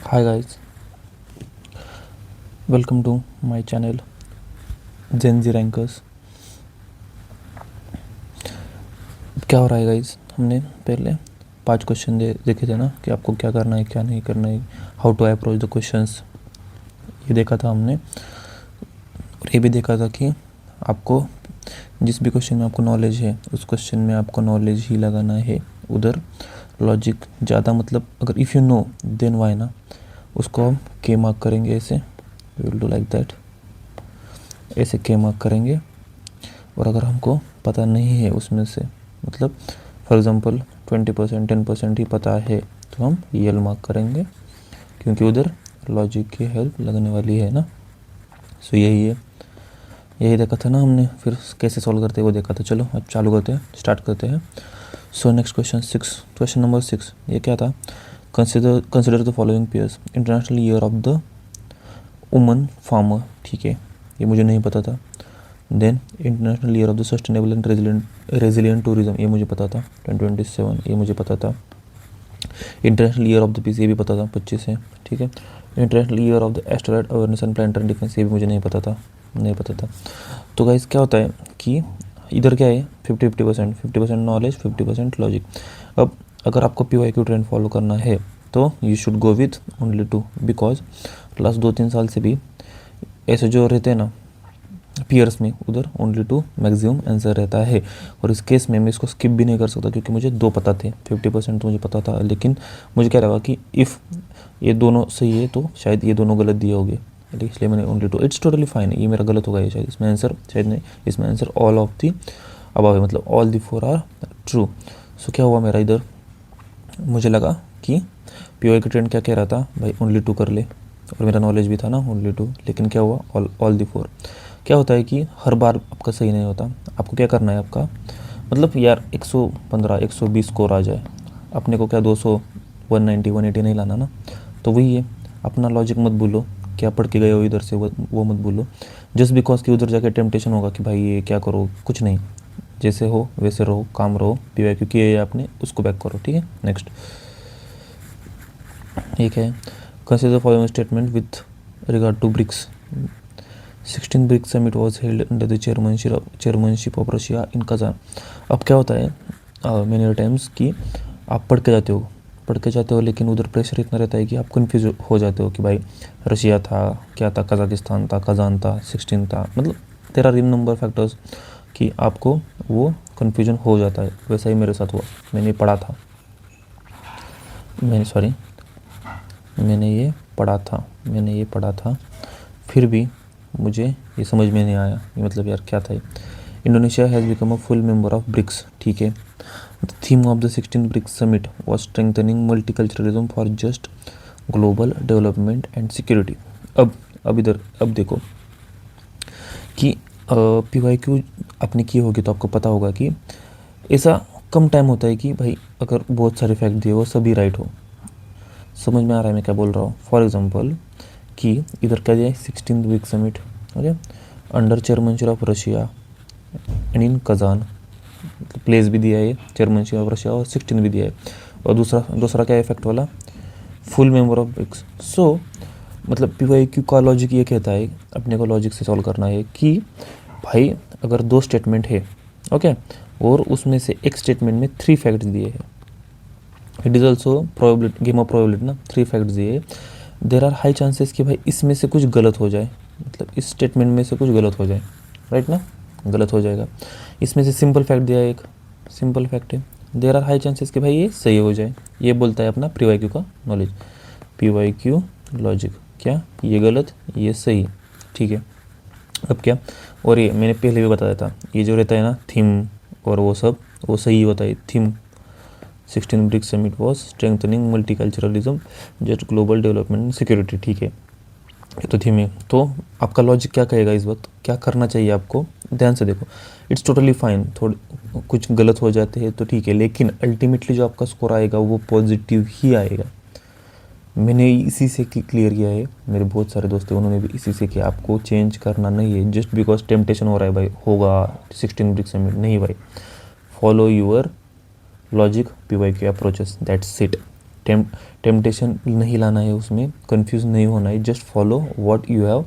Hi guys, welcome to my channel Gen Z Rankers। क्या हो रहा है गाइस, हमने पहले 5 क्वेश्चन देखे थे ना कि आपको क्या करना है क्या नहीं करना है, how to approach the questions, ये देखा था हमने। और ये भी देखा था कि आपको जिस भी क्वेश्चन में आपको नॉलेज है उस क्वेश्चन में आपको नॉलेज ही लगाना है, उधर लॉजिक ज़्यादा, मतलब अगर if you know then why ना, उसको हम के मार्क करेंगे, ऐसे विल डू लाइक दैट, ऐसे के मार्क करेंगे। और अगर हमको पता नहीं है उसमें से, मतलब फॉर एग्ज़ाम्पल 20% 10% ही पता है, तो हम यल मार्क करेंगे, क्योंकि उधर लॉजिक की हेल्प लगने वाली है ना। सो यही है, यही देखा था ना हमने, फिर कैसे सॉल्व करते हैं वो देखा था। चलो अब चालू करते हैं, स्टार्ट करते हैं। So next question 6, question number 6 ये क्या था? Consider the following pairs, international year of the woman farmer, ठीक है, ये मुझे नहीं पता था। Then international year of the sustainable and resilient tourism, ये मुझे पता था, 2027 ये मुझे पता था। International year of the peace, ये भी पता था, 25 है, ठीक है। International year of the asteroid awareness and planetary defence, ये भी मुझे नहीं पता था। तो गाइस क्या होता है कि इधर क्या है, 50-50%, 50% नॉलेज, 50% लॉजिक। अब अगर आपको PYQ ट्रेंड फॉलो करना है तो you should go with only 2, because last 2-3 साल से भी ऐसे जो रहते हैं ना पीयर्स में, उधर ओनली 2 मैक्सिमम आंसर रहता है। और इस केस में मैं इसको स्किप भी नहीं कर सकता, क्योंकि मुझे 2 पता थे, 50% तो मुझे पता था, लेकिन मुझे क्या लगा कि इफ़ ये दोनों सही है तो शायद ये दोनों गलत दिए होंगे, इसलिए मैंने ओनली 2। इट्स टोटली फाइन, ये मेरा गलत होगा, ये शायद इसमें आंसर, शायद नहीं, इसमें answer all of the above है, मतलब ऑल दी 4 आर ट्रू। सो क्या हुआ मेरा इधर, मुझे लगा कि PYQ ट्रेंड क्या कह रहा था, भाई ओनली 2 कर ले, और मेरा नॉलेज भी था ना ओनली 2, लेकिन क्या हुआ, ऑल दी 4। क्या होता है कि हर बार आपका सही नहीं होता, आपको क्या करना है, आपका मतलब यार 115 120 स्कोर आ जाए, अपने को क्या 200 190 180 नहीं लाना ना। तो वही है, अपना लॉजिक मत भूलो, क्या पढ़ के गए हो इधर से वो मत भूलो, जस्ट बिकॉज कि उधर जाके टेम्पटेशन होगा कि भाई ये क्या करो, कुछ नहीं, जैसे हो वैसे रहो, काम रहो, PYQ किए है आपने उसको बैक करो, ठीक है। नेक्स्ट एक है, consider following statement with regard to BRICS. 16 BRICS summit was held under the chairmanship of Russia in Kazan. अब क्या होता है मेनी टाइम्स कि आप पढ़ के जाते हो, लेकिन उधर प्रेशर इतना रहता है कि आप कन्फ्यूज हो जाते हो कि भाई रशिया था, क्या था, कजाकिस्तान था, कजान था, 16 था, मतलब there are in number factors कि आपको वो कन्फ्यूजन हो जाता है। वैसा ही मेरे साथ हुआ, मैंने ये पढ़ा था, मैंने ये पढ़ा था, फिर भी मुझे ये समझ में नहीं आया, ये मतलब यार क्या था ये। Indonesia has become a full member of BRICS, ठीक है। The theme of the 16 BRICS summit was strengthening multiculturalism for just global development and security. अब देखो कि PYQ आपने की होगी तो आपको पता होगा कि ऐसा कम टाइम होता है कि भाई अगर बहुत सारे फैक्ट दिए वो सभी राइट हो। समझ में आ रहा है मैं क्या बोल रहा हूँ? फॉर एग्जांपल कि इधर क्या दिया है, 16 BRICS summit, okay, under chairmanship of Russia and in Kazan, place भी दिया है चेयरमैनशिप ऑफ रशिया, और 16 भी दिया है। और दूसरा क्या है इफेक्ट वाला, फुल मेंबर ऑफ ब्रिक्स। सो मतलब PYQ का लॉजिक ये कहता है, अपने को लॉजिक से सॉल्व करना है कि भाई अगर 2 स्टेटमेंट है, ओके, और उसमें से एक स्टेटमेंट में 3 फैक्ट्स दिए हैं, it is also probability, game of probability ना, 3 फैक्ट्स दिए, देर आर हाई चांसेस कि भाई इसमें से कुछ गलत हो जाए, मतलब इस स्टेटमेंट में से कुछ गलत हो जाए, राइट ना, गलत हो जाएगा। इसमें से सिंपल फैक्ट दिया है, एक सिंपल फैक्ट है, देर आर हाई चांसेस कि भाई ये सही हो जाए। ये बोलता है अपना PYQ का नॉलेज, PYQ लॉजिक, क्या ये गलत ये सही, ठीक है। अब क्या, और ये मैंने पहले भी बताया था, ये जो रहता है ना थीम और वो सब, वो सही होता है। Theme 16 BRICS summit was strengthening multiculturalism just global development and security, ठीक है, ये तो थीम है। तो आपका लॉजिक क्या कहेगा इस वक्त, क्या करना चाहिए आपको, ध्यान से देखो। इट्स टोटली फाइन, थोड़े कुछ गलत हो जाते हैं तो ठीक है, लेकिन अल्टीमेटली जो आपका स्कोर आएगा वो पॉजिटिव ही आएगा। मैंने इसी से क्लियर किया है, मेरे बहुत सारे दोस्त हैं उन्होंने भी इसी से किया। आपको चेंज करना नहीं है जस्ट बिकॉज टेम्पटेशन हो रहा है भाई होगा 16 ब्रिक्स समिट, नहीं भाई, follow your logic, PYQ approaches, that's it. Temptation नहीं लाना है उसमें, कंफ्यूज नहीं होना है, just follow what you have,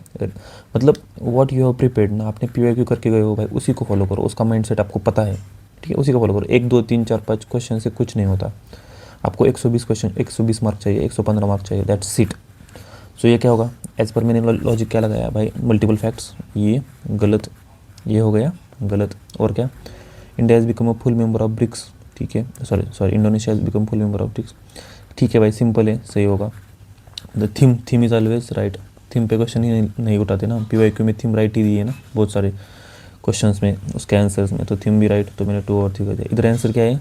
मतलब व्हाट यू हैव प्रिपेयर्ड ना, आपने PYQ करके गए हो भाई, उसी को फॉलो करो, उसका माइंडसेट आपको पता है, ठीक है, उसी को फॉलो करो। 1 2 3 4 5 क्वेश्चन से कुछ नहीं होता, आपको 120 क्वेश्चन 120 मार्क चाहिए, 115 मार्क चाहिए, दैट्स इट। सो ये क्या होगा, एज पर मैंने लॉजिक क्या लगाया भाई, मल्टीपल फैक्ट्स, ये गलत, ये हो गया गलत, और क्या, India has become a full member of BRICS, ठीक है, sorry Indonesia has become full member of BRICS, ठीक है भाई, सिंपल है, सही होगा। The theme is always right, theme पे क्वेश्चन ही नहीं उठाते ना, PYQ में थीम राइट ही दी है ना बहुत सारे क्वेश्चंस में, उसके आंसर्स में, तो थीम भी राइट, तो मैंने 2 और 3 कर दिया। इधर आंसर क्या है,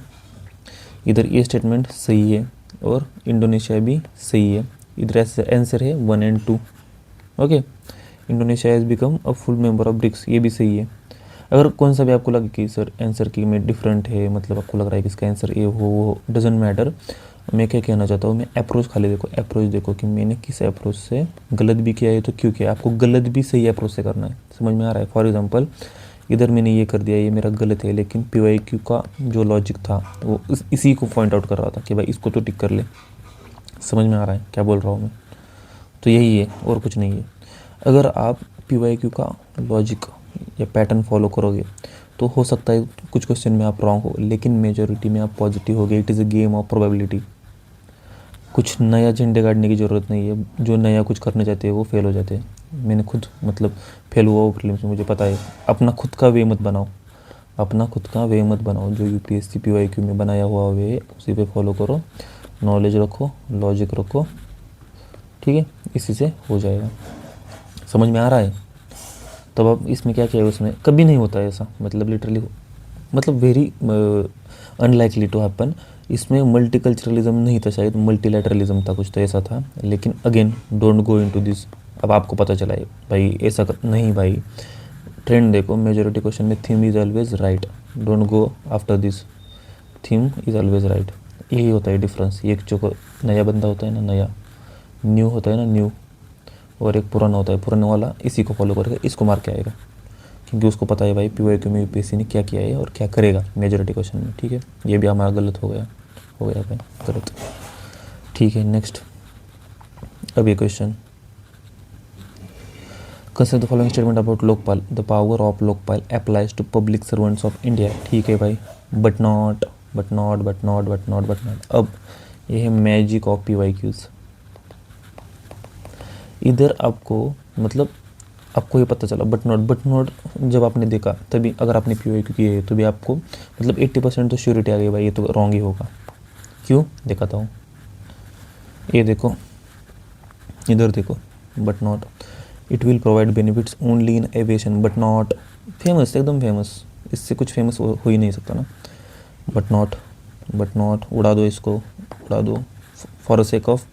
इधर ये स्टेटमेंट सही है और इंडोनेशिया भी सही है, इधर आंसर है 1 और 2, okay. Indonesia has become a full member of BRICS, ये भी सही है। अगर कौन सा भी आपको लगे कि सर आंसर की में डिफरेंट है, मतलब आपको लग रहा है कि इसका आंसर ये हो वो, डजेंट मैटर, मैं क्या कहना चाहता हूँ, मैं अप्रोच खाली देखो, अप्रोच देखो कि मैंने किस अप्रोच से गलत भी किया है तो क्यों किया, आपको गलत भी सही अप्रोच से करना है, समझ में आ रहा है। फॉर एग्जांपल इधर मैंने ये कर दिया, ये मेरा गलत है, लेकिन PYQ का जो लॉजिक था वो इसी को पॉइंट आउट कर रहा था कि भाई इसको तो टिक कर ले, समझ में आ रहा है क्या बोल रहा हूँ मैं, तो यही है और कुछ नहीं है। अगर आप PYQ का लॉजिक या पैटर्न फॉलो करोगे तो हो सकता है कुछ क्वेश्चन में आप रॉन्ग हो, लेकिन मेजॉरिटी में आप पॉजिटिव हो गए। It is a game of probability, कुछ नया झंडे गाड़ने की ज़रूरत नहीं है, जो नया कुछ करने जाते हैं वो फेल हो जाते हैं। मैंने खुद मतलब फेल हुआ वो प्रीलिम्स में, मुझे पता है। अपना खुद का वे मत बनाओ, अपना खुद का वे मत बनाओ, जो UPSC PYQ में बनाया हुआ वे उसी पे फॉलो करो, नॉलेज रखो, लॉजिक रखो, ठीक है, इसी से हो जाएगा। समझ में आ रहा है। तब अब इसमें क्या किया है, उसमें कभी नहीं होता है ऐसा, मतलब लिटरली, मतलब वेरी अनलाइकली टू हैपन। इसमें मल्टीकल्चरलिज्म नहीं था, शायद मल्टीलैटरलिज्म था, कुछ तो ऐसा था। लेकिन again don't go into this. अब आपको पता चला है भाई ऐसा नहीं भाई, ट्रेंड देखो, मेजॉरिटी क्वेश्चन में theme is always right, don't go after this, theme is always right. यही होता है डिफरेंस। एक जो नया बंदा होता है ना, नया न्यू होता है ना, न्यू, और एक पुराना होता है, पुराने वाला इसी को फॉलो करेगा, इसको मार के आएगा, क्योंकि उसको पता है भाई PYQ में UPSC ने क्या किया है और क्या करेगा मेजॉरिटी क्वेश्चन में, ठीक है। ये भी हमारा गलत हो गया भाई, गलत, ठीक है। नेक्स्ट, अब ये question, consider the following statement about Lokpal, the power of Lokpal applies to public servants of India, ठीक है भाई, बट नॉट। अब ये है मैजिक ऑफ PYQs। इधर आपको मतलब आपको ये पता चला, बट नॉट जब आपने देखा तभी, अगर आपने PYQ किए है तो भी आपको मतलब 80% तो श्योरिटी आ गई भाई, ये तो रॉन्ग ही होगा। क्यों, दिखाता हूँ, ये देखो, इधर देखो, but not, it will provide benefits only in aviation, but not, famous, एकदम फेमस, इससे कुछ फेमस हो ही नहीं सकता ना। बट नॉट उड़ा दो, इसको उड़ा दो, फॉर सेक ऑफ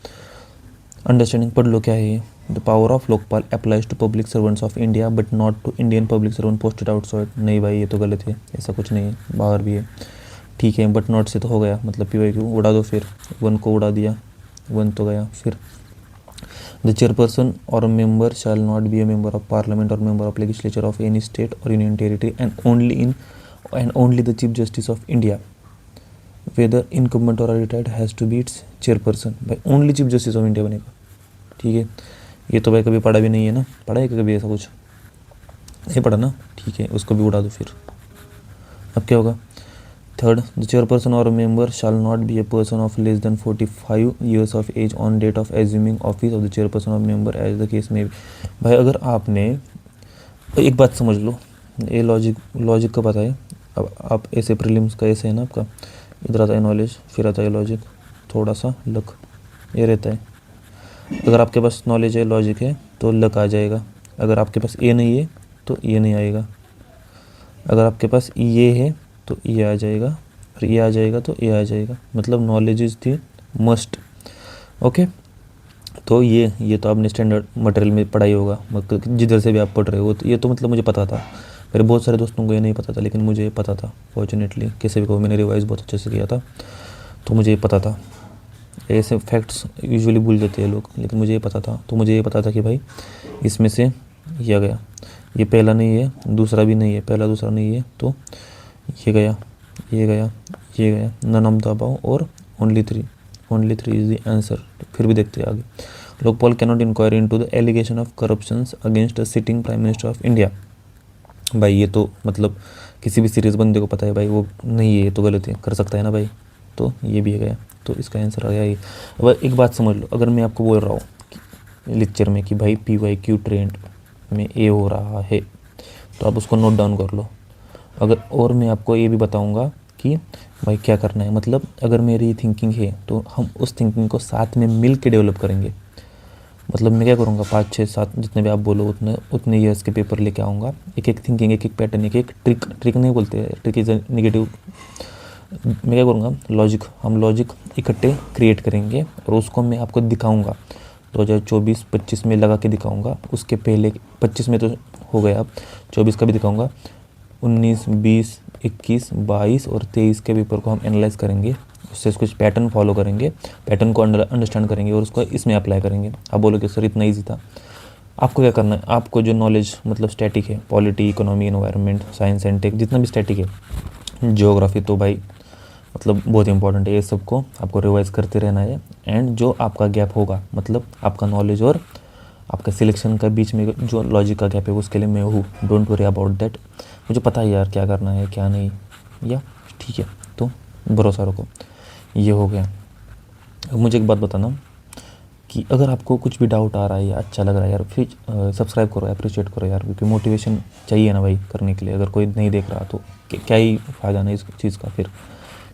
अंडरस्टैंडिंग पढ़ लो क्या है ये। The power of Lokpal applies to public servants of India but not to Indian public servant posted outside, नहीं भाई ये तो गलत है, ऐसा कुछ नहीं है, बाहर भी है, ठीक है। बट नॉट से तो हो गया, मतलब PYQ उड़ा दो, फिर 1 को उड़ा दिया, 1 तो गया। फिर द चेयरपर्सन और member shall not be a member of parliament or member of legislature of any state or union territory and only the chief justice of India whether incumbent or retired has to be its chairperson. भाई only chief justice of India बनेगा, ठीक है। ये तो भाई कभी पढ़ा भी नहीं है ना, पढ़ा है कभी ऐसा कुछ, नहीं पढ़ा ना, ठीक है, उसको भी उड़ा दो फिर। अब क्या होगा, थर्ड, द चेयरपर्सन और member shall not be a person of less than 45 years of age on date of assuming office of the chairperson और मेंबर एज द केस में। भाई अगर आपने, एक बात समझ लो, ये लॉजिक का पता है। अब आप ऐसे प्रीलिम्स का ऐसे है ना आपका, इधर आता है नॉलेज, फिर आता है लॉजिक, थोड़ा सा लक, ये रहता है। अगर आपके पास नॉलेज है, लॉजिक है, तो लक आ जाएगा। अगर आपके पास ये नहीं है तो ये नहीं आएगा। अगर आपके पास ये है तो ये आ जाएगा, और ये आ जाएगा तो ये आ जाएगा। मतलब knowledge is the must, okay. तो ये तो आपने स्टैंडर्ड मटेरियल में पढ़ाई होगा, जिधर से भी आप पढ़ रहे हो, तो ये तो मतलब मुझे पता था। मेरे बहुत सारे दोस्तों को ये नहीं पता था, लेकिन मुझे ये पता था फॉर्चुनेटली। कैसे भी कहो, मैंने रिवाइज बहुत अच्छे से किया था, तो मुझे ये पता था। ऐसे फैक्ट्स यूजुअली भूल जाते हैं लोग, लेकिन मुझे ये पता था। तो मुझे ये पता था कि भाई इसमें से ये गया, ये पहला नहीं है, दूसरा भी नहीं है, पहला दूसरा नहीं है, तो ये गया, ये गया, ये गया, नन ऑफ द अबव और only only 3 is the answer. फिर भी देखते हैं आगे। Lokpal cannot inquiry into the allegation of corruptions against the sitting prime minister of India. भाई ये तो मतलब किसी भी सीरियस बंदे को पता है भाई, वो नहीं है ये तो गलत है, कर सकता है ना भाई, तो ये भी है गया। तो इसका आंसर आ गया ये। अब एक बात समझ लो, अगर मैं आपको बोल रहा हूँ लेक्चर में कि भाई PYQ ट्रेंड में ए हो रहा है, तो आप उसको नोट डाउन कर लो। अगर और मैं आपको ये भी बताऊंगा कि भाई क्या करना है, मतलब अगर मेरी थिंकिंग है तो हम उस थिंकिंग को साथ में मिल के डेवलप करेंगे। मतलब मैं क्या करूँगा, 5 6 7 जितने भी आप बोलो उतने उतने ईयर्स के पेपर लेके आऊँगा, एक एक थिंकिंग, एक एक पैटर्न, एक एक ट्रिक नहीं बोलते, ट्रिक इज नेगेटिव। मैं क्या करूँगा, लॉजिक, हम लॉजिक इकट्ठे क्रिएट करेंगे और उसको मैं आपको दिखाऊँगा 2024-25 में लगा के दिखाऊँगा। उसके पहले 25 में तो हो गया, अब 24 का भी दिखाऊँगा, 19 20 21 22 और 23 के पेपर को हम एनालाइज करेंगे, उससे कुछ पैटर्न फॉलो करेंगे, पैटर्न को अंडरस्टैंड करेंगे और उसको इसमें अप्लाई करेंगे। आप बोलोगे सर इतना ईजी था। आपको क्या करना है, आपको जो नॉलेज मतलब स्टैटिक है, polity, economy, environment, science and tech, जितना भी स्टैटिक है, ज्योग्राफी तो भाई मतलब बहुत इंपॉर्टेंट है, ये सबको आपको रिवाइज करते रहना है। एंड जो आपका गैप होगा, मतलब आपका नॉलेज और आपका सिलेक्शन का बीच में जो लॉजिक का गैप है, उसके लिए मैं हूँ, डोंट वरी अबाउट दैट। मुझे पता है यार क्या करना है क्या नहीं, या ठीक है, तो भरोसा रखो। ये हो गया। अब मुझे एक बात बताना कि अगर आपको कुछ भी डाउट आ रहा है या अच्छा लग रहा है यार, फिर सब्सक्राइब करो, अप्रिशिएट करो यार, क्योंकि मोटिवेशन चाहिए ना भाई करने के लिए। अगर कोई नहीं देख रहा तो क्या ही फ़ायदा नहीं इस चीज़ का फिर,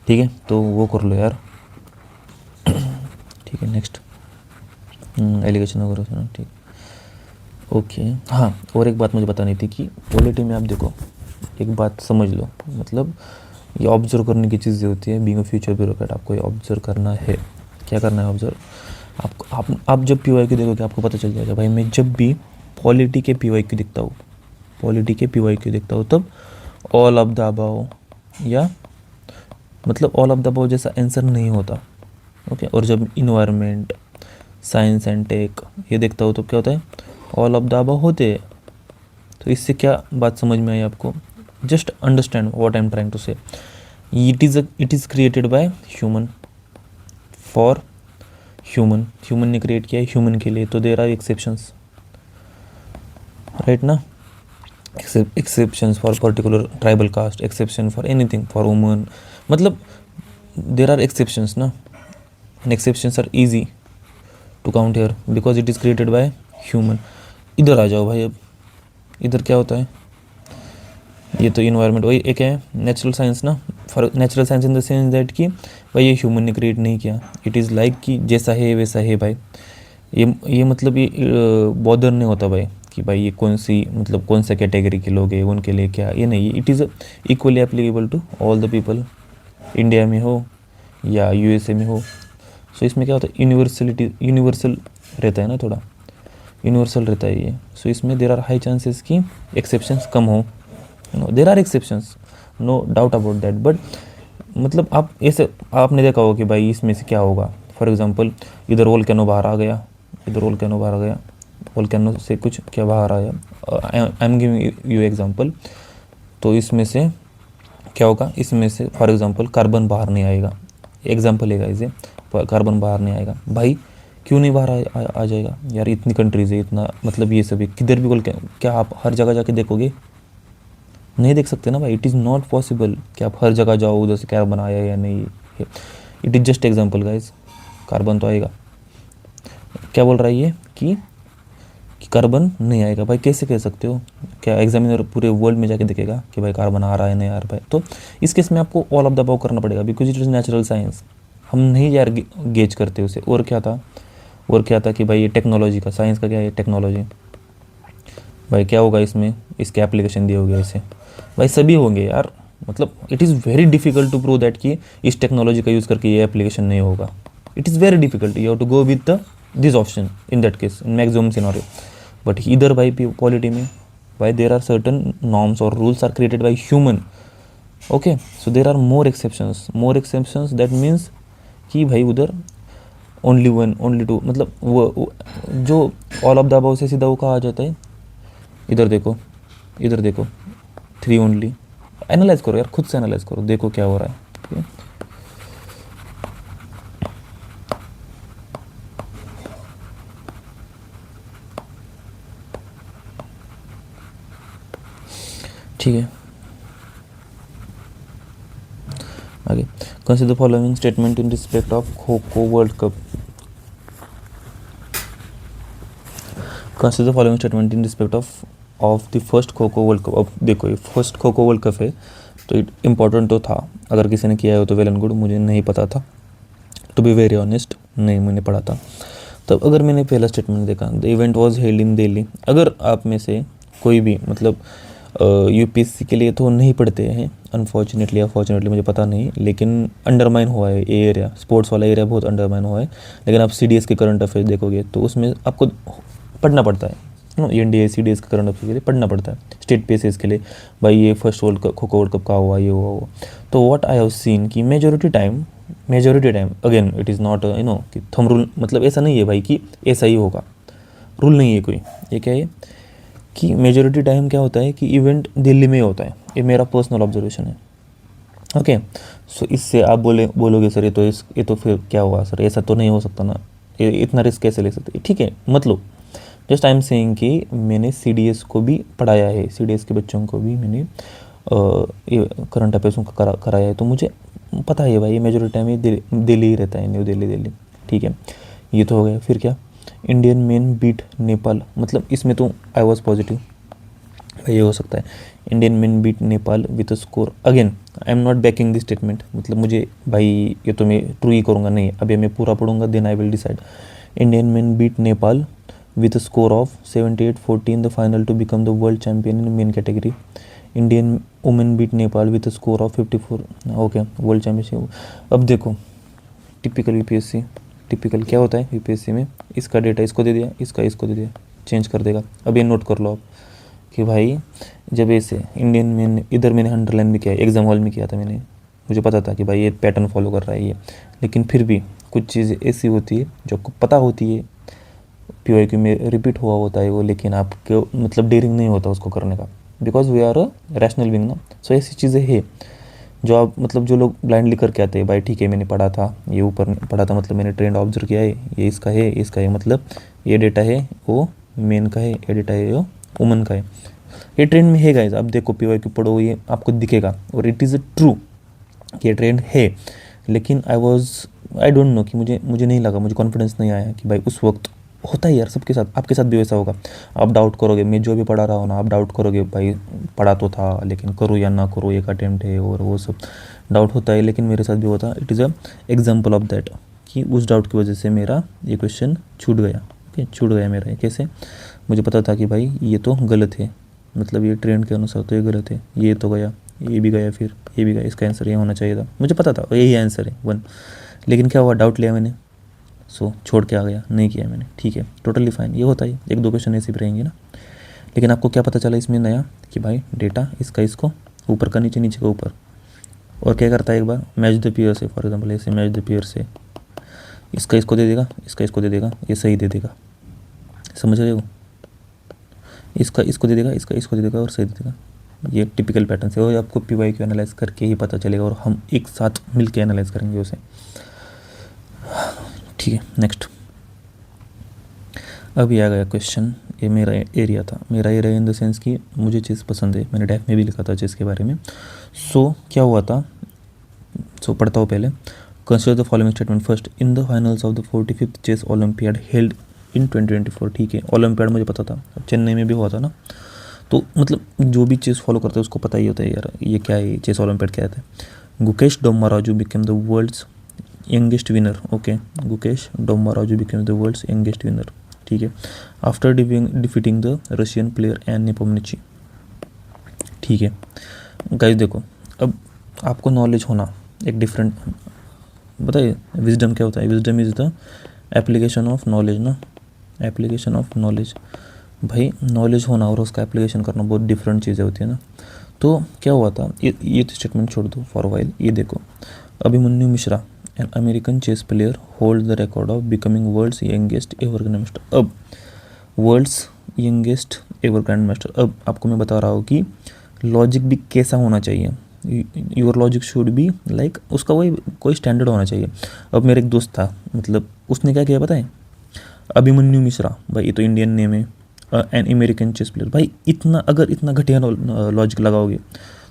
ठीक है, तो वो कर लो यार। ठीक है, नेक्स्ट एलिगेशन वगैरह, ठीक, ओके। हाँ, और एक बात मुझे बतानी थी कि पॉलिटी में आप देखो, एक बात समझ लो, मतलब ये ऑब्जर्व करने की चीज़ें होती है। बीइंग अ फ्यूचर ब्यूरोक्रेट आपको ये ऑब्जर्व करना है। क्या करना है ऑब्जर्व, आपको आप जब PYQ देखोगे आपको पता चल जाएगा। भाई मैं जब भी पॉलिटी के PYQ दिखता हूँ, पॉलिटी के PYQ दिखता हूँ, तब ऑल ऑफ द अबव या मतलब ऑल ऑफ द अबव जैसा आंसर नहीं होता, ओके। और जब इन्वायरमेंट, साइंस एंड टेक ये देखता हूँ तो क्या होता है, ऑल ऑफ द अबव होते हैं। तो इससे क्या बात समझ में आई आपको, just understand what I am trying to say. It is created by human for human, human ने क्रिएट किया है ह्यूमन के लिए, तो देयर आर एक्सेप्शंस, राइट ना। Exceptions for particular tribal caste, exception for anything, for woman, मतलब there are exceptions ना, and exceptions are easy to count here because it is created by human. इधर आ जाओ भाई, अब इधर क्या होता है, ये तो इन्वायरमेंट, वही एक है नेचुरल साइंस ना। For natural science in the sense that कि भाई ये ह्यूमन ने क्रिएट नहीं किया, इट इज़ लाइक कि जैसा है वैसा है भाई। ये मतलब ये बॉदर नहीं होता भाई कि भाई ये कौन सी मतलब कौन सा कैटेगरी के लोग हैं उनके लिए क्या, ये नहीं, it is equally applicable to all the people, India में हो या USA में हो। सो इसमें क्या होता है, यूनिवर्सल रहता है ना, थोड़ा यूनिवर्सल रहता है ये। सो इसमें देर आर हाई चांसेस कि एक्सेप्शंस कम हो, there are exceptions, no doubt about that, but मतलब आप ऐसे आपने देखा होगा कि भाई इसमें से क्या होगा। फॉर एग्जांपल इधर वोल्केनो बाहर आ गया, इधर वोल्केनो बाहर आ गया, वोल्केनो से कुछ क्या बाहर आया, I am giving you example. तो इसमें से क्या होगा, इसमें से फॉर एग्जांपल कार्बन बाहर नहीं आएगा, एग्जांपल है इसे, कार्बन बाहर नहीं आएगा। भाई क्यों नहीं बाहर आ जाएगा यार, इतनी कंट्रीज है, इतना मतलब ये सभी किधर भी क्या आप हर जगह जाके देखोगे, नहीं देख सकते ना भाई। इट इज़ नॉट पॉसिबल कि आप हर जगह जाओ उधर से कार्बन आया या नहीं, it is just example guys, carbon तो आएगा। क्या बोल रहा है ये कि कार्बन नहीं आएगा, भाई कैसे कह सकते हो, क्या एग्जामिनर पूरे वर्ल्ड में जाके देखेगा कि भाई कार्बन आ रहा है नहीं आ रहा है। तो इस केस में आपको ऑल ऑफ द अबव करना पड़ेगा because it is natural science, हम नहीं यार गेज करते उसे। और क्या था कि भाई ये टेक्नोलॉजी का, साइंस का क्या है, टेक्नोलॉजी, भाई क्या होगा इसमें, इसके एप्लीकेशन दिए होंगे ऐसे, भाई सभी होंगे यार। मतलब it is very difficult to prove that कि इस टेक्नोलॉजी का यूज़ करके ये एप्लीकेशन नहीं होगा, it is very difficult, you have to go with the this option in that case, in maximum scenario. But इधर भाई पॉलिटी में भाई देर आर सर्टन नॉर्म्स और rules are created by human, okay. So there are more exceptions, that means कि भाई उधर only one, only to, मतलब वो जो ऑल ऑफ द अबव से सीधा वो कहा आ जाता है। इधर देखो 3 ओनली, एनालाइज करो यार, खुद से एनालाइज करो, देखो क्या हो रहा है, ठीक है। ठीक है, आगे। Consider the following statement in respect of kho kho world cup. Consider the following statement in respect of the first kho kho world cup. अब देखो, ये first kho kho world cup है, तो इम्पोर्टेंट तो था, अगर किसी ने किया हो तो वेल एंड गुड, मुझे नहीं पता था, टू बी वेरी ऑनेस्ट, नहीं मैंने पढ़ा था। तब अगर मैंने पहला स्टेटमेंट देखा, the event was held in Delhi. अगर आप में से कोई भी मतलब यूपीएससी के लिए तो नहीं पढ़ते हैं, अनफॉर्चुनेटली या फॉर्चुनेटली मुझे पता नहीं, लेकिन अंडरमाइन हुआ है ये एरिया, स्पोर्ट्स वाला एरिया बहुत अंडरमाइन हुआ है। लेकिन आप सीडीएस के करंट अफेयर्स देखोगे तो उसमें आपको पढ़ना पड़ता है, एनडीए सीडीएस के करंट अफेयर के लिए पढ़ना पड़ता है, स्टेट बेसिस के लिए, भाई ये first world cup, kho kho world cup का हुआ, ये हुआ। तो व्हाट आई हैव सीन कि majority time again it is not कि थम रूल, मतलब ऐसा नहीं है भाई कि ऐसा ही होगा, रूल नहीं है कोई। ये क्या है कि मेजोरिटी टाइम क्या होता है कि इवेंट दिल्ली में होता है, ये मेरा पर्सनल ऑब्जर्वेशन है। ओके, सो इससे आप बोलोगे सर ये तो फिर क्या हुआ सर, ऐसा तो नहीं हो सकता ना, ये इतना रिस्क कैसे ले सकते। ठीक है, मतलब जस्ट आई एम सेइंग कि मैंने सीडीएस को भी पढ़ाया है, सीडीएस के बच्चों को भी मैंने करंट अफेयर्स का कराया है, तो मुझे पता है भाई, ये मेजोरिटी टाइम ये दिल्ली ही रहता है, न्यू दिल्ली। ठीक है, ये तो हो गया। फिर क्या, इंडियन मेन बीट नेपाल, मतलब इसमें तो आई वॉज पॉजिटिव भाई, ये हो सकता है। Indian men beat Nepal with score, again I am not backing this statement, मतलब मुझे भाई ये तो मैं ट्रू ही करूँगा, नहीं अभी मैं पूरा पढ़ूंगा, then I will decide. Indian men beat Nepal with a score of 78-40 in the final to become the world champion in main category. Indian women beat Nepal with a score of 54, okay, world championship. अब देखो, typical UPSC, typical क्या होता है UPSC में, इसका data इसको दे दिया, इसका इसको दे दिया, चेंज कर देगा। अब ये नोट कर लो आप कि भाई जब ऐसे इंडियन में, इधर मैंने अंडरलाइन भी किया, एग्जाम हॉल में किया था मैंने, मुझे पता था कि भाई ये पैटर्न फॉलो कर रहा है ये, लेकिन फिर भी कुछ चीज़ें ऐसी होती है जो आपको पता होती है, पीवाईक्यू में रिपीट हुआ होता है वो, लेकिन आपको मतलब डेयरिंग नहीं होता उसको करने का, because we are a rational being ना। सो ऐसी चीज़ें हैं जो आप मतलब जो लोग ब्लाइंडली करके आते हैं, भाई ठीक है मैंने पढ़ा था, ये ऊपर पढ़ा था, मतलब मैंने ट्रेंड ऑब्जर्व किया है, ये इसका है, मतलब ये डेटा है वो मेन का है, ये डेटा है वो वुमन का है, ये ट्रेंड में है गाइस। आप देखो पीवाईक्यू पढ़ो, ये आपको दिखेगा, और इट इज़ अ ट्रू कि ये ट्रेंड है। लेकिन आई डोंट नो कि मुझे नहीं लगा, मुझे कॉन्फिडेंस नहीं आया कि भाई उस वक्त होता है यार सबके साथ, आपके साथ भी वैसा होगा। आप डाउट करोगे, मैं जो भी पढ़ा रहा हूँ ना, आप डाउट करोगे भाई पढ़ा तो था लेकिन करूँ या ना करूँ, एक अटेम्प्ट है, और वो सब डाउट होता है। लेकिन मेरे साथ भी होता, it is a example of that कि उस डाउट की वजह से मेरा ये क्वेश्चन छूट गया। ओके, छूट गया मेरा, कैसे, मुझे पता था कि भाई ये तो गलत है, मतलब ये ट्रेंड के अनुसार तो ये गलत है, ये तो गया, ये भी गया, फिर ये भी गया, इसका आंसर ये होना चाहिए था, मुझे पता था यही आंसर है 1। लेकिन क्या हुआ, डाउट लिया मैंने, सो छोड़ के आ गया, नहीं किया मैंने। ठीक है, टोटली फाइन, ये होता है, एक दो क्वेश्चन ऐसे भी रहेंगे ना। लेकिन आपको क्या पता चला इसमें नया कि भाई डेटा इसका इसको ऊपर का नीचे, नीचे का ऊपर, और क्या करता है एक बार मैच द पेयर से, फॉर एग्जांपल ऐसे मैच द पेयर से इसका इसको दे देगा, इसका इसको दे देगा, ये सही दे देगा, समझ रहे हो, इसका इसको दे देगा, इसका इसको दे देगा और सही दे देगा। ये टिपिकल पैटर्न से, और आपको पीवाईक्यू एनालाइज करके ही पता चलेगा, और हम एक साथ मिलके एनालाइज करेंगे उसे। ठीक है, नेक्स्ट। अभी आ गया क्वेश्चन, ये मेरा एरिया था, मेरा एरिया इन द सेंस कि मुझे चेस पसंद है, मैंने डेफ में भी लिखा था चेस के बारे में। सो क्या हुआ था, सो पढ़ता हूँ पहले। Consider the following statement first, in the finals of the 45th chess olympiad held in 2024। ठीक है, ओलंपियाड मुझे पता था, चेन्नई में भी हुआ था ना, तो मतलब जो भी चेस फॉलो करते हैं उसको पता ही होता है यार ये क्या है, चेस ओलंपियाड क्या है। Gukesh Dommaraju became the world's youngest winner, okay, Gukesh Dommaraju became the world's youngest winner. ठीक है, after defeating the Russian player N Nepomniachtchi. ठीक है गाइस, देखो अब आपको नॉलेज होना एक डिफरेंट, बताइए विजडम क्या होता है, wisdom is the application of knowledge ना, एप्लीकेशन ऑफ नॉलेज। भाई नॉलेज होना और उसका एप्लीकेशन करना बहुत डिफरेंट चीज़ें होती है ना। तो क्या हुआ था, ये तो स्टेटमेंट छोड़ दो फॉर वाइल, ये देखो, Abhimanyu Mishra an American chess player hold the record of becoming world's youngest ever grand master. अब world's youngest ever grand master, अब आपको मैं बता रहा हूँ कि लॉजिक भी कैसा होना चाहिए, your logic should be like, उसका वही कोई स्टैंडर्ड होना चाहिए। अब मेरा एक दोस्त था, मतलब उसने क्या किया पता है, अभिमन्यु मिश्रा, भाई ये तो इंडियन नेम है, एन अमेरिकन चेस प्लेयर। भाई इतना अगर इतना घटिया लॉजिक लगाओगे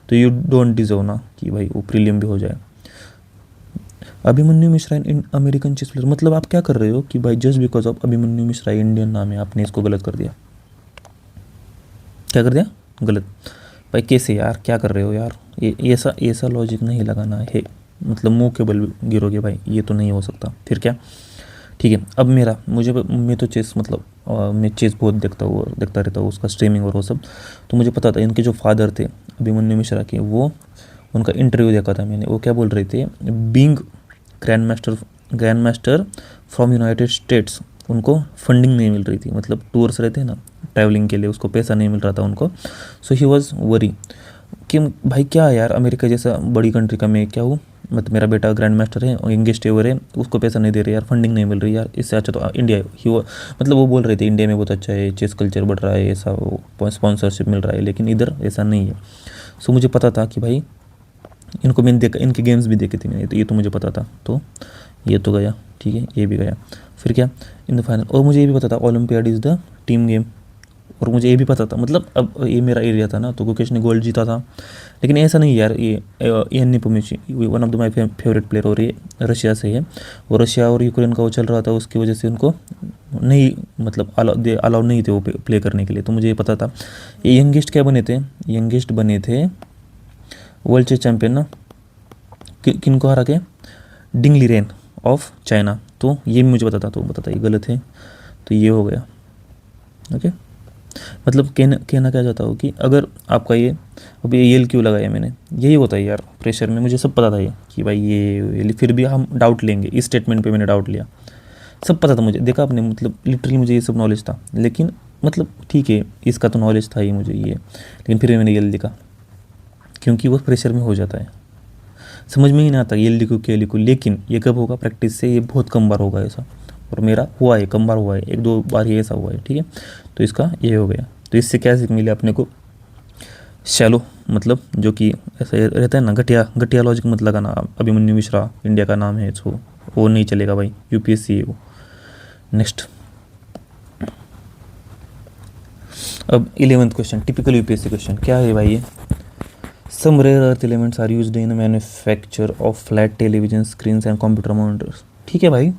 तो यू डोंट डिजर्व ना कि भाई वो प्रीलियम भी हो जाए। Abhimanyu Mishra in American chess player, मतलब आप क्या कर रहे हो कि भाई just because of Abhimanyu Mishra Indian नाम है आपने इसको गलत कर दिया। क्या कर दिया? गलत। भाई कैसे यार, क्या कर रहे हो यार? ये ऐसा लॉजिक नहीं लगाना है, मतलब मुंह के बल गिरोगे भाई, ये तो नहीं हो सकता। फिर क्या? ठीक है, अब मैं तो चेस मतलब मैं चेस बहुत देखता रहता हूँ, उसका स्ट्रीमिंग और वो सब। तो मुझे पता था इनके जो फादर थे अभिमन्यु मिश्रा के, वो उनका इंटरव्यू देखा था मैंने। वो क्या बोल रहे थे, being grand master from United states, उनको फंडिंग नहीं मिल रही थी, मतलब टूर्स रहते हैं ना ट्रैवलिंग के लिए, उसको पैसा नहीं मिल रहा था उनको। सो ही वॉज वरी कि भाई क्या यार, अमेरिका जैसा बड़ी कंट्री का मैं क्या हूँ, मतलब मेरा बेटा ग्रैंड मास्टर है और यंगेस्ट एवर है, उसको पैसा नहीं दे रहे यार, फंडिंग नहीं मिल रही यार, इससे अच्छा तो इंडिया ही वो, मतलब वो बोल रहे थे इंडिया में बहुत अच्छा है, चेस कल्चर बढ़ रहा है, ऐसा स्पॉन्सरशिप मिल रहा है, लेकिन इधर ऐसा नहीं है। सो मुझे पता था कि भाई इनको मैंने देखा, इनके गेम्स भी देखे थे मैंने, तो ये तो मुझे पता था। तो ये तो गया, ठीक है, ये भी गया। फिर क्या, इन द फाइनल, और मुझे ये भी पता था olympiad is the team game, और मुझे ये भी पता था, मतलब अब ये मेरा एरिया था ना, तो गुकेश ने गोल्ड जीता था। लेकिन ऐसा नहीं यार, ये an Nepomniachtchi one of the my favourite player, और ये रशिया से है, और रशिया और यूक्रेन का वो चल रहा था, उसकी वजह से उनको नहीं, मतलब अलाउ नहीं थे वो प्ले करने के लिए। तो मुझे ये पता था। ये यंगेस्ट क्या बने थे, यंगेस्ट बने थे वर्ल्ड चेस चैम्पियन ना, किन को हरा के, डिंग लीरेन ऑफ चाइना। तो ये भी मुझे पता था, तो पता था ये गलत है, तो ये हो गया। ओके, मतलब कहना क्या चाहता हूँ कि अगर आपका ये, अब ये यल क्यों लगाया मैंने, यही होता है यार प्रेशर में, मुझे सब पता था ये कि भाई ये फिर भी हम डाउट लेंगे, इस स्टेटमेंट पे मैंने डाउट लिया, सब पता था मुझे, देखा आपने, मतलब लिटरली मुझे ये सब नॉलेज था। लेकिन मतलब ठीक है, इसका तो नॉलेज था ही मुझे ये, लेकिन फिर मैंने यल लिखा, क्योंकि वो प्रेशर में हो जाता है, समझ में ही नहीं आता ये लिखूँ क्या लिखूँ। लेकिन ये कब होगा, प्रैक्टिस से, ये बहुत कम बार होगा ऐसा, और मेरा हुआ है, कम बार हुआ है, एक दो बार ही ऐसा हुआ है, ठीक है। तो इसका ये हो गया। तो इससे क्या सीख मिली अपने को, शैलो, मतलब जो कि ऐसा रहता है ना, घटिया लॉजिक मत लगाना। अभिमन्यु मिश्रा इंडिया का नाम है, सो वो नहीं चलेगा भाई, यूपीएससी है वो। नेक्स्ट, अब 11th question, typical UPSC question क्या है भाई ये, some rare earth elements are used in manufacture of flat television screens and computer monitors. ठीक है भाई,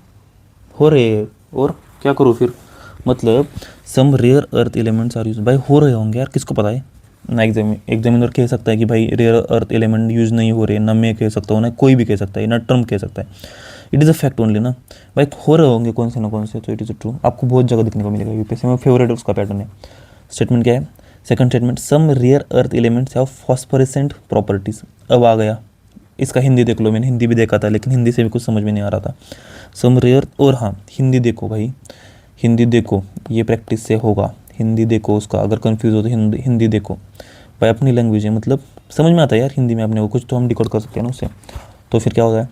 हो रहे हैं, और क्या करूँ फिर, मतलब some rare earth elements are use, भाई हो रहे होंगे यार, किसको पता है ना। एग्जामिनर कह सकता है कि भाई रेयर अर्थ एलिमेंट यूज नहीं हो रहे, ना मैं कह सकता हूँ, ना कोई भी कह सकता है, ना ट्रम्प कह सकता है, it is a fact only ना भाई, हो रहे होंगे कौन से ना कौन से, तो इट इज़ ट्रू, आपको बहुत जगह देखने को मिलेगा यूपीएससी में, फेवरेट उसका पैटर्न है। स्टेटमेंट क्या है, second statement, some rare earth elements have phosphorescent properties. अब आ गया, इसका हिंदी देख लो, मैंने हिंदी भी देखा था, लेकिन हिंदी से भी कुछ समझ में नहीं आ रहा था। सम रेयर, और हाँ हिंदी देखो भाई, हिंदी देखो, ये प्रैक्टिस से होगा, हिंदी देखो उसका, अगर कंफ्यूज हो तो हिंदी देखो भाई, अपनी लैंग्वेज है, मतलब समझ में आता है यार हिंदी में अपने को, कुछ तो हम डिकोड कर सकते हैं ना उससे। तो फिर क्या होता है,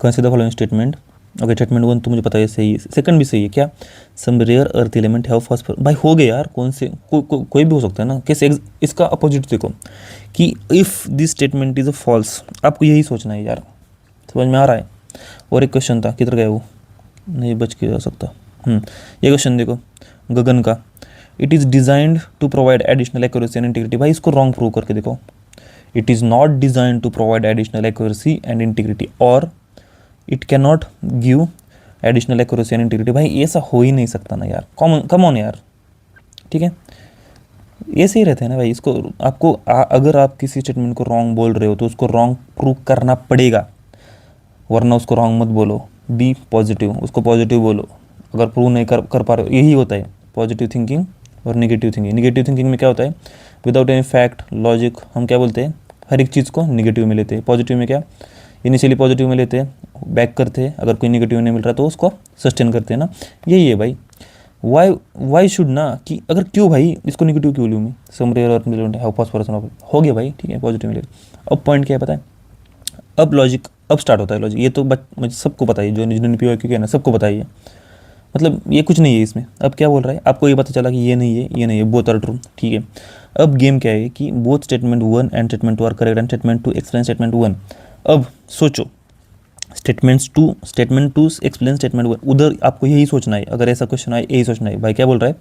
consider the following statement. Okay, statement 1 तो मुझे पता है सही है, सेकंड भी सही है क्या, some rare earth element have phosphor, भाई हो गए यार, कौन से कोई भी हो सकता है ना, कैसे इसका अपोजिट देखो कि if this statement is a false, आपको यही सोचना है यार, समझ में आ रहा है। और एक क्वेश्चन था, किधर गया वो, नहीं बच के जा सकता। ये क्वेश्चन देखो गगन का, it is designed to provide additional accuracy and integrity, भाई इसको रॉन्ग प्रूव करके देखो, it is not designed to provide additional accuracy and integrity, और it can not give additional accuracy and integrity, भाई ऐसा हो ही नहीं सकता ना यार, कम ऑन यार, ठीक है, ऐसे ही रहते हैं ना भाई। इसको आपको अगर आप किसी स्टेटमेंट को रॉन्ग बोल रहे हो तो उसको रॉन्ग प्रूव करना पड़ेगा, वरना उसको रॉन्ग मत बोलो, बी पॉजिटिव, उसको पॉजिटिव बोलो, अगर प्रूव नहीं कर पा रहे हो। यही होता है पॉजिटिव थिंकिंग और निगेटिव थिंकिंग। निगेटिव थिंकिंग में क्या होता है, विदाउट एनी फैक्ट लॉजिक हम क्या बोलते हैं, हर एक चीज़ को निगेटिव में लेते हैं। पॉजिटिव में क्या, इनिशियली पॉजिटिव में लेते हैं, बैक करते हैं, अगर कोई निगेटिव नहीं मिल रहा तो उसको सस्टेन करते हैं ना, यही है भाई। वाई शुड ना, कि अगर क्यों भाई इसको निगेटिव क्यों लूँ मैं, some rare earth element have phosphorescent हो गया भाई, ठीक है, पॉजिटिव में ले। अब पॉइंट क्या है पता है, अब लॉजिक अब स्टार्ट होता है लॉजिक, ये तो मुझे सबको पता है, जो जिन्होंने पी क्यों ना सबको पता ही है, मतलब ये कुछ नहीं है इसमें। अब क्या बोल रहा है, आपको ये पता चला कि ये नहीं है, ये नहीं है, बोथ आर ट्रू, ठीक है। अब गेम क्या है कि both statement 1 and statement 2 are correct and statement 2 explain statement 1। अब सोचो, statement two explain statement one, उधर आपको यही सोचना है, अगर ऐसा क्वेश्चन आए यही सोचना है भाई क्या बोल रहा है।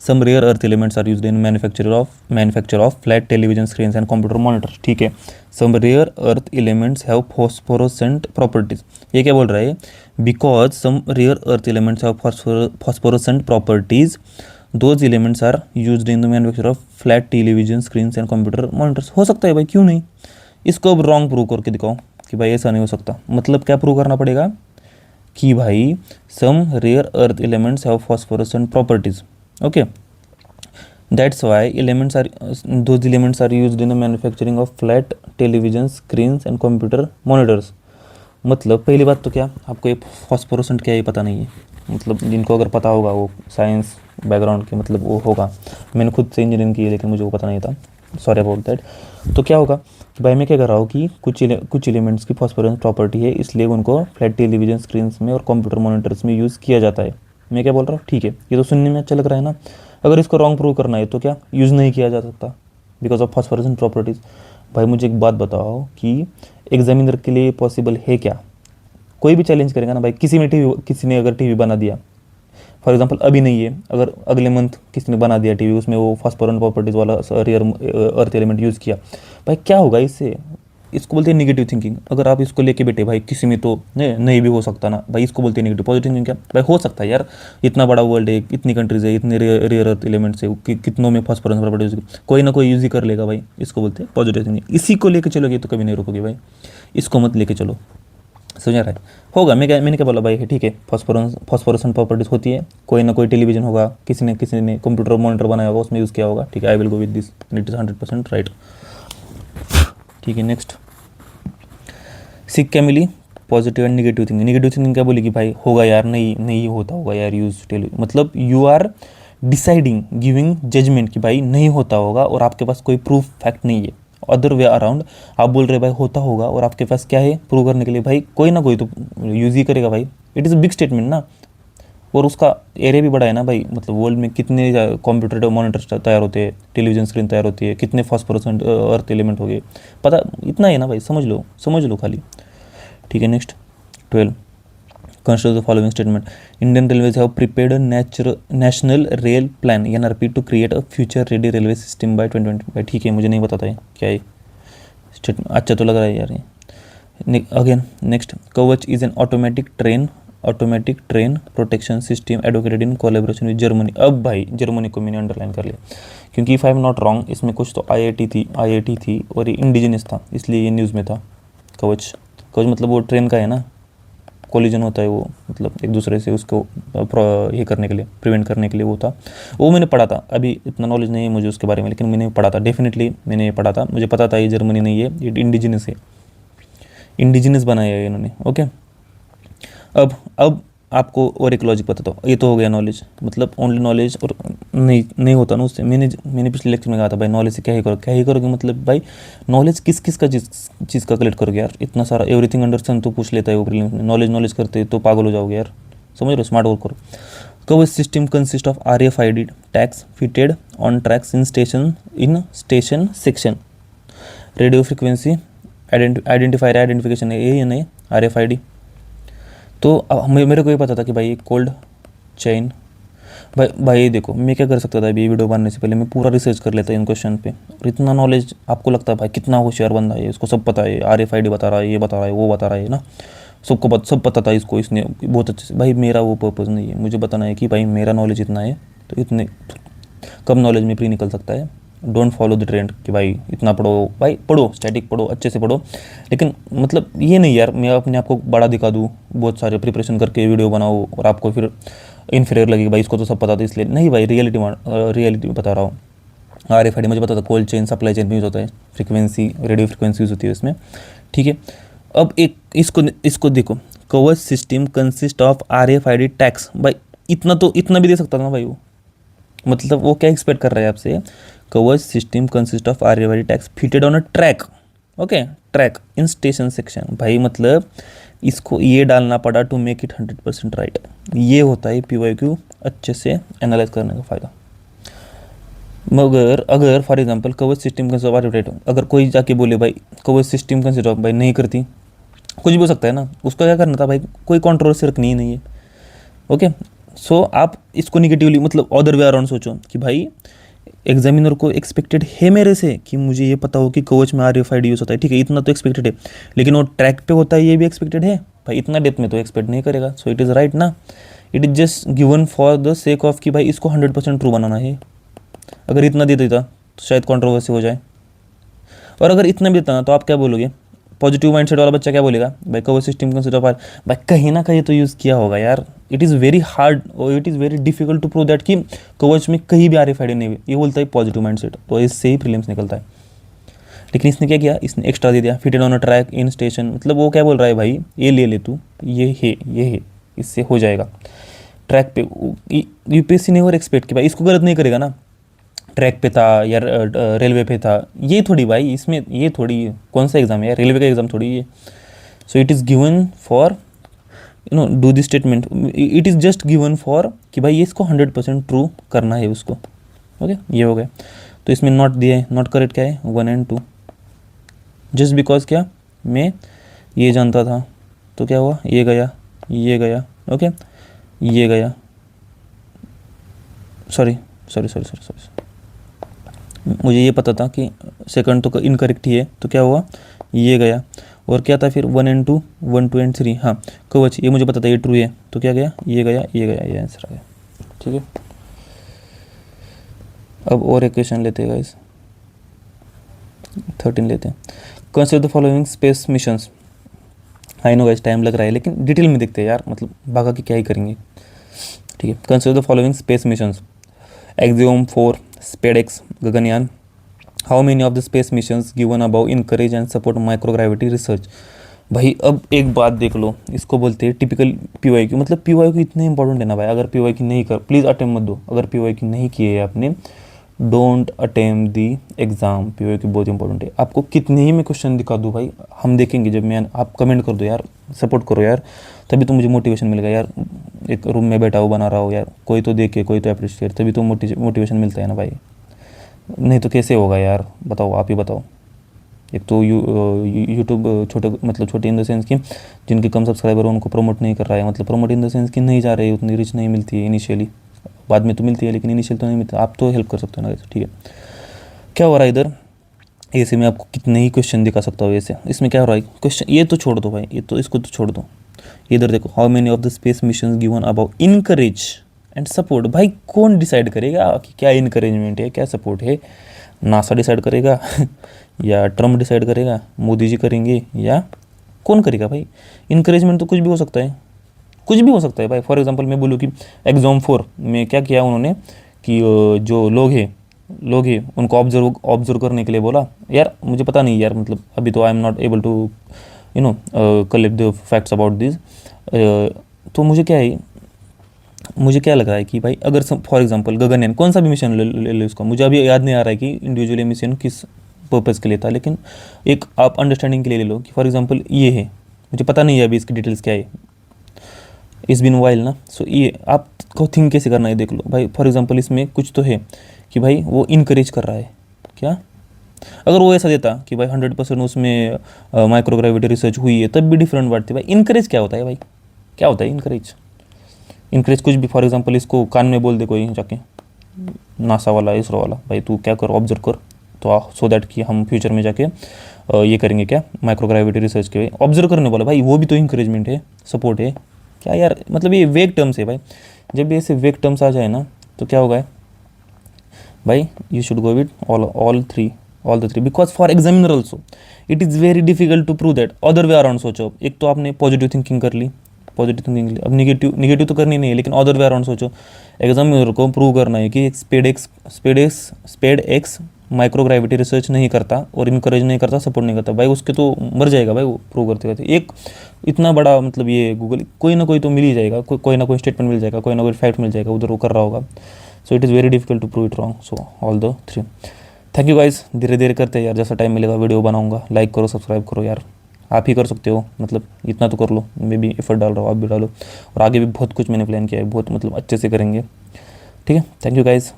Some rare earth elements are used in manufacture of flat television screens and computer monitor, ठीक है। Some rare earth elements have phosphorescent properties, ये क्या बोल रहा है, because some rare earth elements have phosphorescent properties those elements are used in the manufacture of flat television screens and computer monitors. हो सकता है भाई, क्यों नहीं, इसको अब रॉन्ग प्रूव करके दिखाओ कि भाई ऐसा नहीं हो सकता। मतलब क्या प्रूव करना पड़ेगा कि भाई some rare earth elements have phosphorescent properties, okay, that's why those elements are used in the manufacturing of flat television screens and computer monitors. मतलब पहली बात तो क्या आपको ये फॉस्फोरेसेंट क्या है पता नहीं है, मतलब जिनको अगर पता होगा वो साइंस बैकग्राउंड के, मतलब वो होगा, मैंने खुद से इंजीनियरिंग की है लेकिन मुझे वो पता नहीं था, सॉरी अबाउट दैट। तो क्या होगा कि भाई मैं क्या कर रहा हूँ कि कुछ एलिमेंट्स की फॉस्फोरेंस प्रॉपर्टी है, इसलिए उनको फ्लैट टेलीविजन स्क्रीन्स में और कंप्यूटर मॉनिटर्स में यूज़ किया जाता है। मैं क्या बोल रहा हूँ, ठीक है, ये तो सुनने में अच्छा लग रहा है ना। अगर इसको रॉन्ग प्रूव करना है तो क्या यूज़ नहीं किया जा सकता बिकॉज ऑफ फॉस्फोरेसेंट प्रॉपर्टीज़। भाई मुझे एक बात बताओ कि एग्जामिनर के लिए पॉसिबल है क्या, कोई भी चैलेंज करेगा ना भाई, किसी ने अगर टीवी बना दिया, फॉर एग्जांपल अभी नहीं है, अगर अगले मंथ किसी ने बना दिया टीवी, उसमें वो फॉस्फोरेंट प्रॉपर्टीज़ वाला रियर अर्थ एलिमेंट यूज़ किया, भाई क्या होगा इससे, इसको बोलते हैं नेगेटिव थिंकिंग। अगर आप इसको लेके बैठे भाई किसी में तो नहीं भी हो सकता ना भाई, इसको बोलते हैं नेगेटिव। पॉजिटिव थिंकिंग क्या भाई, हो सकता है यार, इतना बड़ा वर्ल्ड है, इतनी कंट्रीज है, इतने रियर अर्थ एलिमेंट्स है, कितनों में फॉस्फोरेंस प्रॉपर्टीज, कोई ना कोई यूज़ ही कर लेगा भाई, इसको बोलते हैं पॉजिटिव थिंकिंग। इसी को लेके चलोगे तो कभी नहीं रुकोगे भाई, इसको मत लेके चलो, समझ रहा है। होगा, मैंने क्या बोला भाई, ठीक है, फॉस्फोरेसेंट प्रॉपर्टीज होती है, कोई ना कोई टेलीविजन होगा, किसी ने कंप्यूटर मॉनिटर बनाया होगा, उसमें यूज़ किया होगा, ठीक है, I will go with this, it is 100% right, ठीक है। नेक्स्ट सीख क्या मिली, positive and negative thinking. Negative thinking क्या बोली कि भाई होगा यार, नहीं होता होगा यार यूज टेलीविजन, मतलब you are deciding giving judgement कि भाई नहीं होता होगा और आपके पास कोई प्रूफ फैक्ट नहीं है। अदर वे अराउंड आप बोल रहे भाई होता होगा और आपके पास क्या है प्रूव करने के लिए, भाई कोई ना कोई तो यूज़ ही करेगा भाई, it is a big statement ना, और उसका एरिया भी बड़ा है ना भाई, मतलब वर्ल्ड में कितने कंप्यूटर मॉनिटर तैयार होते हैं, टेलीविजन स्क्रीन तैयार होती है, कितने फॉस्फोरेसेंट अर्थ एलिमेंट हो गए, पता इतना है ना भाई, समझ लो खाली, ठीक है। Next 12, consider the following statement. Indian Railways have prepared a national rail plan NRP to create a future ready railway system by 2025। ठीक है, मुझे नहीं पता था ये क्या है स्टेटमेंट, अच्छा तो लग रहा है यार ये। अगेन नेक्स्ट, कवच is an automatic train protection system advocated in collaboration with Germany. अब भाई जर्मनी को मैंने अंडरलाइन कर लिया, क्योंकि if I am not wrong इसमें कुछ तो IIT थी और ये इंडिजिनस था, इसलिए ये न्यूज़ में था। कवच मतलब वो ट्रेन का है ना, कोलिजन होता है वो, मतलब एक दूसरे से उसको ये करने के लिए, प्रिवेंट करने के लिए वो था, वो मैंने पढ़ा था। अभी इतना नॉलेज नहीं है मुझे उसके बारे में, लेकिन मैंने पढ़ा था, डेफिनेटली मैंने पढ़ा था, मुझे पता था ये जर्मनी नहीं है, ये इंडिजिनस है, इंडिजिनस बनाया है इन्होंने, ओके। अब आपको और एक लॉजिक बताता हूँ, ये तो हो गया नॉलेज, मतलब ओनली नॉलेज और नहीं होता ना उससे। मैंने पिछले लेक्चर में कहा था भाई नॉलेज से क्या ही करोगे, मतलब भाई नॉलेज किस का चीज़ का कलेक्ट करोगे यार, इतना सारा एवरीथिंग अंडर सन तो पूछ लेता है वो प्रीलिम्स में, नॉलेज करते तो पागल हो जाओगे यार, समझ रहे हो, स्मार्ट वर्क करो। कवच system consist of RFID tags fitted on tracks in station section, radio frequency identification है ये नहीं RFID। तो मेरे को ये पता था कि भाई कोल्ड चेन, भाई देखो मैं क्या कर सकता था, अभी वीडियो बनाने से पहले मैं पूरा रिसर्च कर लेता इन क्वेश्चन पे, और इतना नॉलेज आपको लगता है भाई कितना होशियार बंदा है, इसको सब पता है, RFID बता रहा है, ये बता रहा है, वो बता रहा है ना, सब पता था इसको, इसने बहुत अच्छे से। भाई मेरा वो पर्पज़ नहीं है, मुझे बताना है कि भाई मेरा नॉलेज इतना है, तो इतने कम नॉलेज में प्री निकल सकता है। डोंट फॉलो द ट्रेंड कि भाई इतना पढ़ो, भाई पढ़ो, स्टैटिक पढ़ो, अच्छे से पढ़ो, लेकिन मतलब ये नहीं यार मैं अपने आप को बड़ा दिखा दूँ, बहुत सारे प्रिपरेशन करके वीडियो बनाओ और आपको फिर इन्फीरियर लगेगा, भाई इसको तो सब पता था इसलिए नहीं, भाई रियलिटी बता रहा हूँ। RFID मुझे पता था, कोल्ड चेन सप्लाई चेन में यूज़ होता है, रेडियो फ्रिक्वेंसी यूज़ होती है उसमें, ठीक है। अब एक इसको देखो, कवच system consist of RFID tags, भाई इतना भी दे सकता था ना भाई वो, मतलब वो क्या एक्सपेक्ट कर रहा है आपसे, कवच system consist of RFID tags fitted on a track, okay, track in station section, भाई मतलब इसको ये डालना पड़ा टू मेक इट 100% राइट। ये होता है PYQ अच्छे से एनालाइज करने का फ़ायदा। मगर अगर फॉर एग्जांपल कवच सिस्टम कंसिस्ट ऑफ RFID, अगर कोई जाके बोले भाई कवच सिस्टम कंसिस्ट ऑफ, भाई नहीं करती, कुछ भी हो सकता है ना, उसका क्या करना था भाई, कोई कंट्रोवर्सी रखनी ही नहीं है। ओके, सो आप इसको निगेटिवली मतलब अदर वे अराउंड सोचो कि भाई एग्जामिनर को एक्सपेक्टेड है मेरे से कि मुझे ये पता हो कि कवच में RFID यूज होता है, ठीक है, इतना तो एक्सपेक्टेड है, लेकिन वो ट्रैक पे होता है ये भी एक्सपेक्टेड है भाई, इतना डेप्थ में तो एक्सपेक्ट नहीं करेगा। सो इट इज़ राइट ना, it is just given for the sake of कि भाई इसको 100% ट्रू बनाना है। अगर इतना दे देता तो शायद कॉन्ट्रोवर्सी हो जाए, और अगर इतना भी देता ना तो आप क्या बोलोगे, पॉजिटिव माइंडसेट वाला बच्चा क्या बोलेगा, भाई कवर सिस्टम कंसिडर पार, भाई कहीं ना कहीं तो यूज़ किया होगा यार। इट इज़ वेरी हार्ड और it is very difficult to prove that कि कवच में कहीं भी RFID नहीं हुई, ये बोलता है पॉजिटिव माइंडसेट, तो इससे ही प्रीलिम्स निकलता है। लेकिन इसने क्या किया, इसने एक्स्ट्रा दे दिया, fitted on a track in station, मतलब वो क्या बोल रहा है भाई, ये ले ले तू, ये है, इससे हो जाएगा। ट्रैक पे UPSC नेवर एक्सपेक्ट कि भाई इसको गलत नहीं करेगा ना, ट्रैक पे था या रेलवे पे था, ये थोड़ी भाई, इसमें ये थोड़ी कौन सा एग्ज़ाम है यार, रेलवे का एग्ज़ाम थोड़ी ये। सो it is given for do this statement, it is just given for कि भाई ये इसको 100% ट्रू करना है उसको। ओके, ये हो गया। तो इसमें नॉट दिया है, नॉट करेक्ट क्या है 1 और 2, जस्ट बिकॉज क्या मैं ये जानता था, तो क्या हुआ, ये गया, ओके, ये गया, सॉरी, मुझे ये पता था कि सेकंड तो इनकरेक्ट ही है, तो क्या हुआ, ये गया, और क्या था फिर 1 और 2, 1 2 और 3, हाँ कवच, ये मुझे पता था ये ट्रू है, तो क्या गया, ये गया, ये आंसर आ गया। ठीक है, अब और एक क्वेश्चन लेते हैं गाइस, 13 लेते हैं। Consider the following space missions. I know guys time लग रहा है, लेकिन डिटेल में देखते हैं यार, मतलब भागा के क्या ही करेंगे। ठीक है, consider the following space missions, axiom 4, SpaDeX, Gaganyaan. How many of the space missions given about encourage and support microgravity research. भाई अब एक बात देख लो, इसको बोलते हैं टिपिकल PYQ, मतलब PYQ इतने इंपॉर्टेंट है ना भाई, अगर PYQ नहीं कर, प्लीज़ अटेम्प्ट मत दो, अगर PYQ नहीं किए है आपने, don't attempt the exam. PYQ बहुत इंपॉर्टेंट है, आपको कितने ही मैं क्वेश्चन दिखा दूँ भाई, हम देखेंगे जब मैं, आप कमेंट कर दो यार, सपोर्ट करो यार, तभी तो मुझे मोटिवेशन मिलेगा यार, एक रूम में बैठा हुआ बना रहा हो यार, कोई तो देखे, कोई तो अप्रिशिएट, तभी तो मोटिवेशन मिलता है ना भाई, नहीं तो कैसे होगा यार, बताओ, आप ही बताओ। एक तो यूट्यूब छोटे, मतलब छोटे इन द सेंस कि जिनके कम सब्सक्राइबर हो उनको प्रमोट नहीं कर रहा है, मतलब प्रमोट इन द सेंस कि नहीं जा रहे, उतनी रीच नहीं मिलती है इनिशियली, बाद में तो मिलती है लेकिन इनिशियल तो नहीं मिलती, आप तो हेल्प कर सकते हो ना। ठीक है, क्या हो रहा है इधर, ऐसे में आपको कितने ही क्वेश्चन दिखा सकता हूँ ऐसे, इसमें क्या हो रहा है क्वेश्चन, ये तो छोड़ दो भाई, ये तो इसको तो छोड़ दो, इधर देखो, how many of the space mission given about encourage and support. भाई कौन डिसाइड करेगा कि क्या इनकरेजमेंट है, क्या सपोर्ट है, नासा डिसाइड करेगा या ट्रम्प डिसाइड करेगा, मोदी जी करेंगे, या कौन करेगा भाई। इनकरेजमेंट तो कुछ भी हो सकता है, कुछ भी हो सकता है भाई। फॉर एग्जांपल मैं बोलूँ कि एग्जाम 4 में क्या किया उन्होंने कि जो लोग हैं उनको ऑब्जर्व करने के लिए बोला, यार मुझे पता नहीं यार, मतलब अभी तो I am not able to collect the facts about this. तो मुझे क्या लग रहा है कि भाई अगर फॉर एग्जांपल गगनयान, कौन सा भी मिशन ले ले उसका, मुझे अभी याद नहीं आ रहा है कि इंडिविजुअली मिशन किस पर्पज़ के लिए था, लेकिन एक आप अंडरस्टैंडिंग के लिए ले लो कि फॉर एग्जांपल ये है, मुझे पता नहीं है अभी इसकी डिटेल्स क्या है, इस बिन वाइल ना। सो ये आपको थिंक कैसे करना है देख लो भाई। फॉर एग्जांपल इसमें कुछ तो है कि भाई वो इनकरेज कर रहा है क्या, अगर वो ऐसा देता कि भाई 100% उसमें माइक्रोग्रेविटी रिसर्च हुई है, तब भी डिफरेंट बात थी भाई। इनकरेज क्या होता है भाई, क्या होता है इनकरेज कुछ भी, फॉर एग्जांपल इसको कान में बोल दे कोई जाके, नासा वाला, इसरो वाला, भाई तू क्या कर, ऑब्जर्व कर, तो सो दैट कि हम फ्यूचर में जाके ये करेंगे क्या, माइक्रोग्रेविटी रिसर्च के ऑब्जर्व करने वाला, भाई वो भी तो इंकरेजमेंट है, सपोर्ट है क्या यार, मतलब ये वेग टर्म्स है भाई। जब भी ऐसे वेग टर्म्स आ जाए ना तो क्या होगा भाई, you should go with all the three because for examiner also it is very difficult to prove that other way around. सोचो, एक तो आपने पॉजिटिव थिंकिंग कर ली, अब निगेटिव तो करनी नहीं है, लेकिन अदर वे अराउंड सोचो, एग्जामिनर को प्रूव करना है कि स्पेड एक्स माइक्रोग्रेविटी रिसर्च नहीं करता और इनकरेज नहीं करता, सपोर्ट नहीं करता, भाई उसके तो मर जाएगा भाई वो प्रूव करते करते। एक इतना बड़ा मतलब ये गूगल, कोई ना कोई तो मिल ही जाएगा, कोई ना कोई स्टेटमेंट मिल जाएगा, कोई ना कोई फैक्ट मिल जाएगा, उधर वो कर रहा होगा। So it is very difficult to prove it wrong. So all the three. Thank you guys, धीरे धीरे करते हैं यार, जैसा टाइम मिलेगा वीडियो बनाऊंगा। लाइक करो, सब्सक्राइब करो यार, आप ही कर सकते हो, मतलब इतना तो कर लो, मैं भी एफर्ट डाल रहा हूँ, आप भी डालो, और आगे भी बहुत कुछ मैंने प्लान किया है, बहुत मतलब अच्छे से करेंगे। ठीक है, थैंक यू गाइस।